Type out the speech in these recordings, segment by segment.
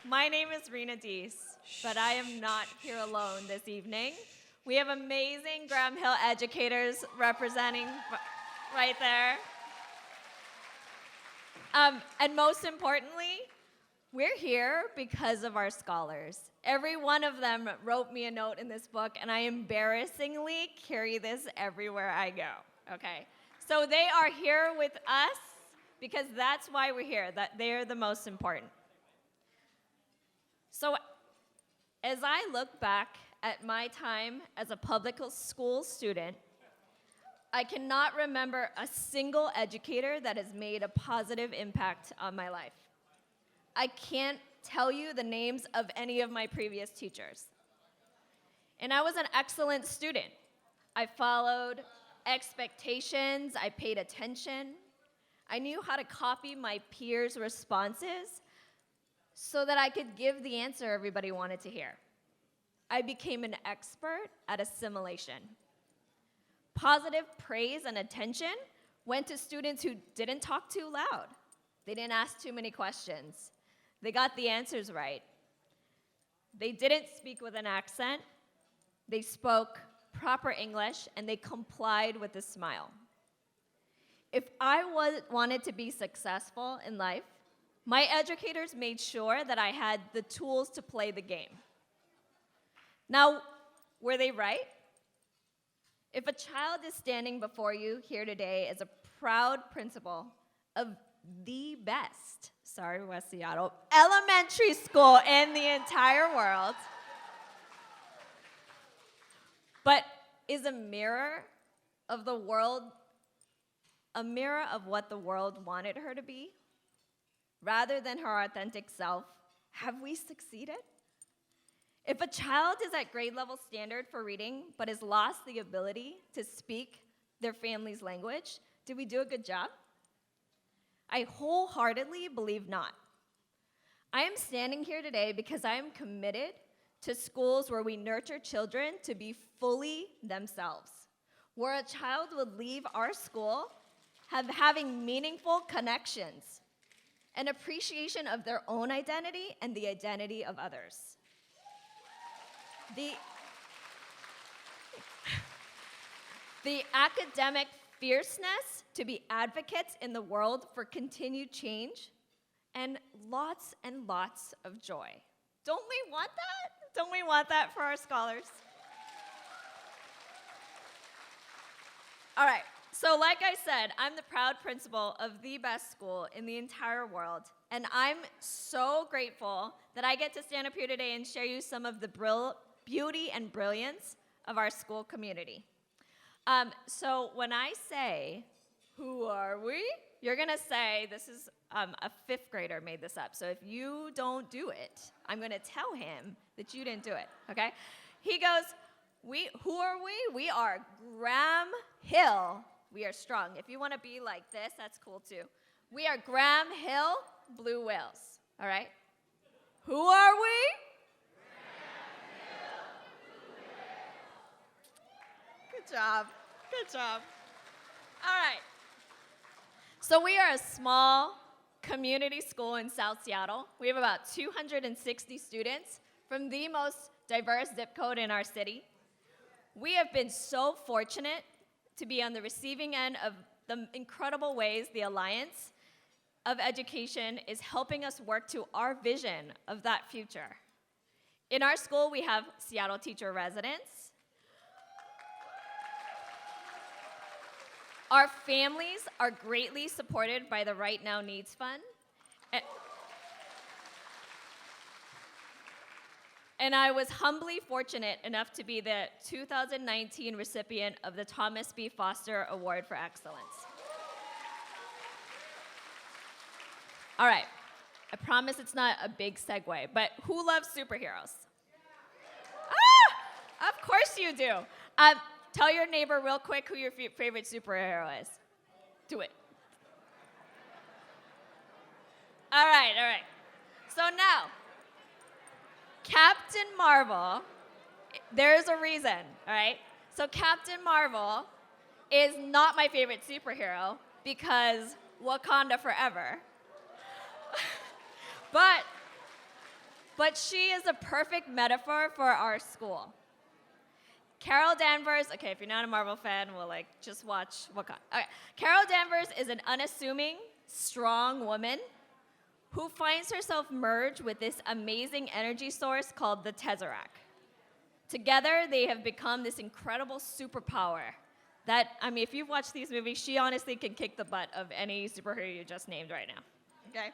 My name is Rena Deese, but I am not here alone this evening. We have amazing Graham Hill educators representing right there. And most importantly, we're here because of our scholars. Every one of them wrote me a note in this book, and I embarrassingly carry this everywhere I go, okay? So they are here with us because that's why we're here, that they're the most important. So as I look back at my time as a public school student, I cannot remember a single educator that has made a positive impact on my life. I can't tell you the names of any of my previous teachers. And I was an excellent student. I followed expectations, I paid attention. I knew how to copy my peers' responses so that I could give the answer everybody wanted to hear. I became an expert at assimilation. Positive praise and attention went to students who didn't talk too loud. They didn't ask too many questions. They got the answers right. They didn't speak with an accent. They spoke proper English, and they complied with a smile. If I wanted to be successful in life, my educators made sure that I had the tools to play the game. Now, were they right? If a child is standing before you here today as a proud principal of the best, West Seattle, elementary school in the entire world, but is a mirror of the world, a mirror of what the world wanted her to be, rather than her authentic self, have we succeeded? If a child is at grade level standard for reading, but has lost the ability to speak their family's language, did we do a good job? I wholeheartedly believe not. I am standing here today because I am committed to schools where we nurture children to be fully themselves, where a child would leave our school having meaningful connections, an appreciation of their own identity and the identity of others. The academic fierceness to be advocates in the world for continued change, and lots of joy. Don't we want that? Don't we want that for our scholars? All right, so like I said, I'm the proud principal of the best school in the entire world, and I'm so grateful that I get to stand up here today and share you some of the beauty and brilliance of our school community. So when I say, who are we? You're gonna say, this is a fifth grader made this up. So if you don't do it, I'm gonna tell him that you didn't do it, okay? He goes, who are we? We are Graham Hill. We are strong. If you wanna be like this, that's cool too. We are Graham Hill Blue Whales, all right? Who are we? Good job. Good job. All right. So we are a small community school in South Seattle. We have about 260 students from the most diverse zip code in our city. We have been so fortunate to be on the receiving end of the incredible ways the Alliance of Education is helping us work to our vision of that future. In our school, we have Seattle teacher residents. Our families are greatly supported by the Right Now Needs Fund. And I was humbly fortunate enough to be the 2019 recipient of the Thomas B. Foster Award for Excellence. All right, I promise it's not a big segue, but who loves superheroes? Ah, of course you do. Tell your neighbor real quick who your favorite superhero is. Do it. All right. So now, Captain Marvel, there's a reason, all right? So Captain Marvel is not my favorite superhero because Wakanda forever. But but she is a perfect metaphor for our school. Carol Danvers, okay, if you're not a Marvel fan, well, just watch Wakanda. Okay. Carol Danvers is an unassuming, strong woman who finds herself merged with this amazing energy source called the Tesseract. Together, they have become this incredible superpower that, if you've watched these movies, she honestly can kick the butt of any superhero you just named right now, okay?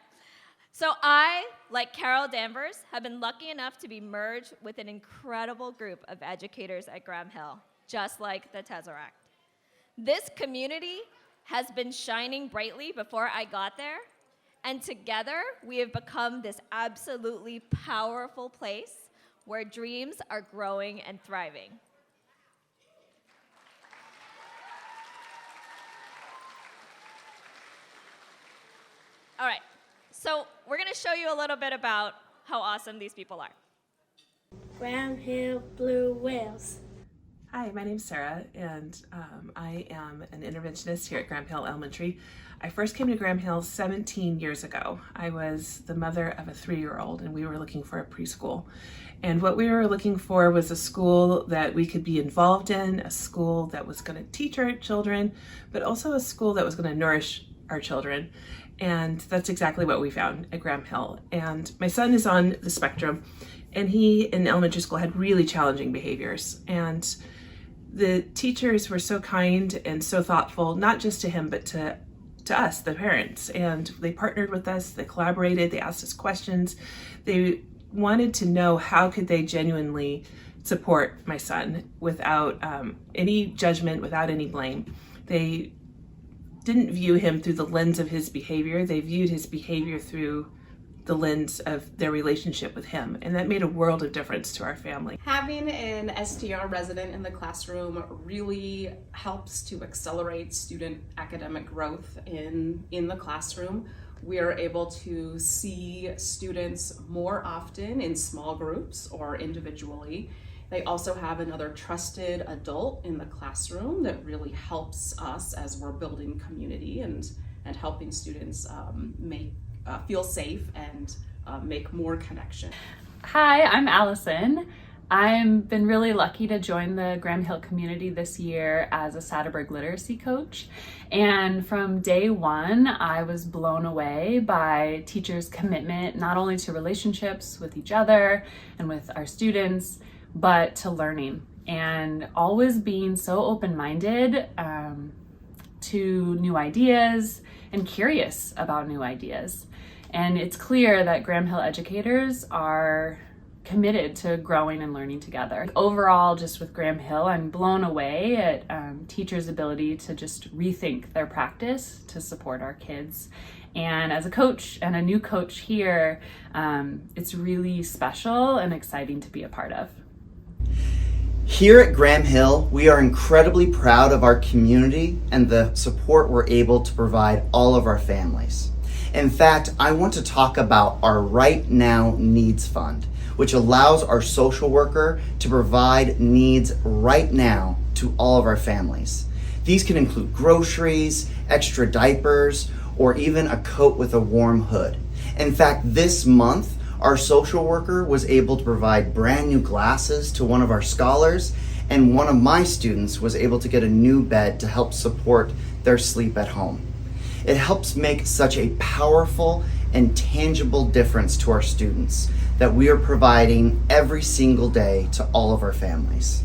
So I, like Carol Danvers, have been lucky enough to be merged with an incredible group of educators at Graham Hill, just like the Tesseract. This community has been shining brightly before I got there, and together we have become this absolutely powerful place where dreams are growing and thriving. All right, so we're gonna show you a little bit about how awesome these people are. Graham Hill Blue Whales. Hi, my name's Sarah, and I am an interventionist here at Graham Hill Elementary. I first came to Graham Hill 17 years ago. I was the mother of a 3-year-old, and we were looking for a preschool. And what we were looking for was a school that we could be involved in, a school that was going to teach our children, but also a school that was going to nourish our children. And that's exactly what we found at Graham Hill. And my son is on the spectrum, and he in elementary school had really challenging behaviors. And the teachers were so kind and so thoughtful, not just to him, but to us, the parents. And they partnered with us, they collaborated, they asked us questions. They wanted to know how could they genuinely support my son without any judgment, without any blame. They didn't view him through the lens of his behavior. They viewed his behavior through the lens of their relationship with him. And that made a world of difference to our family. Having an STR resident in the classroom really helps to accelerate student academic growth in the classroom. We are able to see students more often in small groups or individually. They also have another trusted adult in the classroom that really helps us as we're building community and helping students feel safe and make more connection. Hi, I'm Allison. I've been really lucky to join the Graham Hill community this year as a Satterberg literacy coach. And from day one, I was blown away by teachers' commitment, not only to relationships with each other and with our students, but to learning, and always being so open-minded to new ideas and curious about new ideas. And it's clear that Graham Hill educators are committed to growing and learning together. Overall, just with Graham Hill, I'm blown away at teachers' ability to just rethink their practice to support our kids. And as a coach and a new coach here, it's really special and exciting to be a part of. Here at Graham Hill, we are incredibly proud of our community and the support we're able to provide all of our families. In fact, I want to talk about our Right Now Needs Fund, which allows our social worker to provide needs right now to all of our families. These can include groceries, extra diapers, or even a coat with a warm hood. In fact, this month, our social worker was able to provide brand new glasses to one of our scholars, and one of my students was able to get a new bed to help support their sleep at home. It helps make such a powerful and tangible difference to our students that we are providing every single day to all of our families.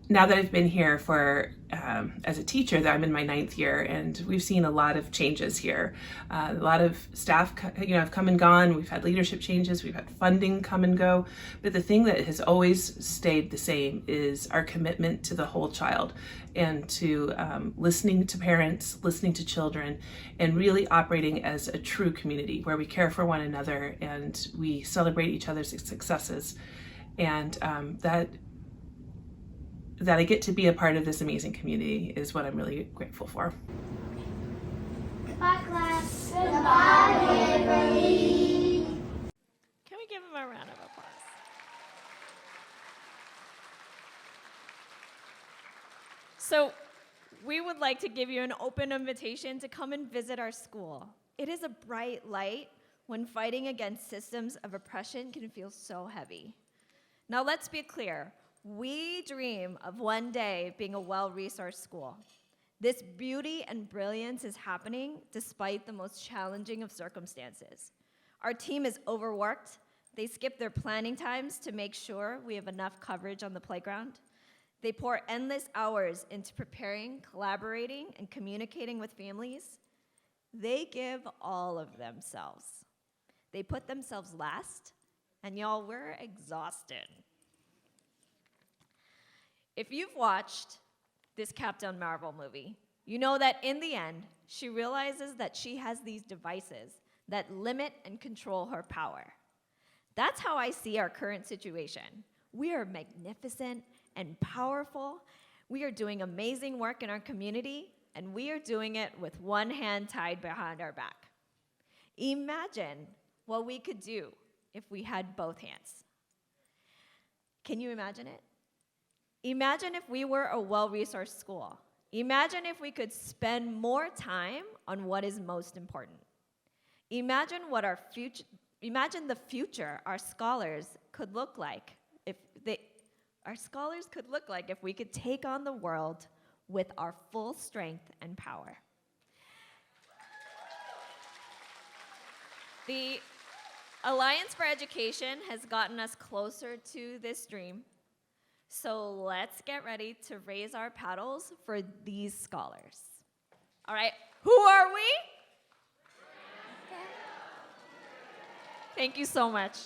Now that I've been here for as a teacher, that I'm in my 9th year, and we've seen a lot of changes here. A lot of staff, have come and gone. We've had leadership changes. We've had funding come and go. But the thing that has always stayed the same is our commitment to the whole child, and to listening to parents, listening to children, and really operating as a true community where we care for one another and we celebrate each other's successes. And that I get to be a part of this amazing community is what I'm really grateful for. Goodbye, class. Goodbye, Waverly. Can we give him a round of applause? So we would like to give you an open invitation to come and visit our school. It is a bright light when fighting against systems of oppression can feel so heavy. Now let's be clear. We dream of one day being a well-resourced school. This beauty and brilliance is happening despite the most challenging of circumstances. Our team is overworked. They skip their planning times to make sure we have enough coverage on the playground. They pour endless hours into preparing, collaborating, and communicating with families. They give all of themselves. They put themselves last, and y'all, we're exhausted. If you've watched this Captain Marvel movie, you know that in the end, she realizes that she has these devices that limit and control her power. That's how I see our current situation. We are magnificent and powerful. We are doing amazing work in our community, and we are doing it with one hand tied behind our back. Imagine what we could do if we had both hands. Can you imagine it? Imagine if we were a well-resourced school. Imagine if we could spend more time on what is most important. Imagine the future our scholars could look like if we could take on the world with our full strength and power. The Alliance for Education has gotten us closer to this dream. So let's get ready to raise our paddles for these scholars. All right, who are we? Thank you so much.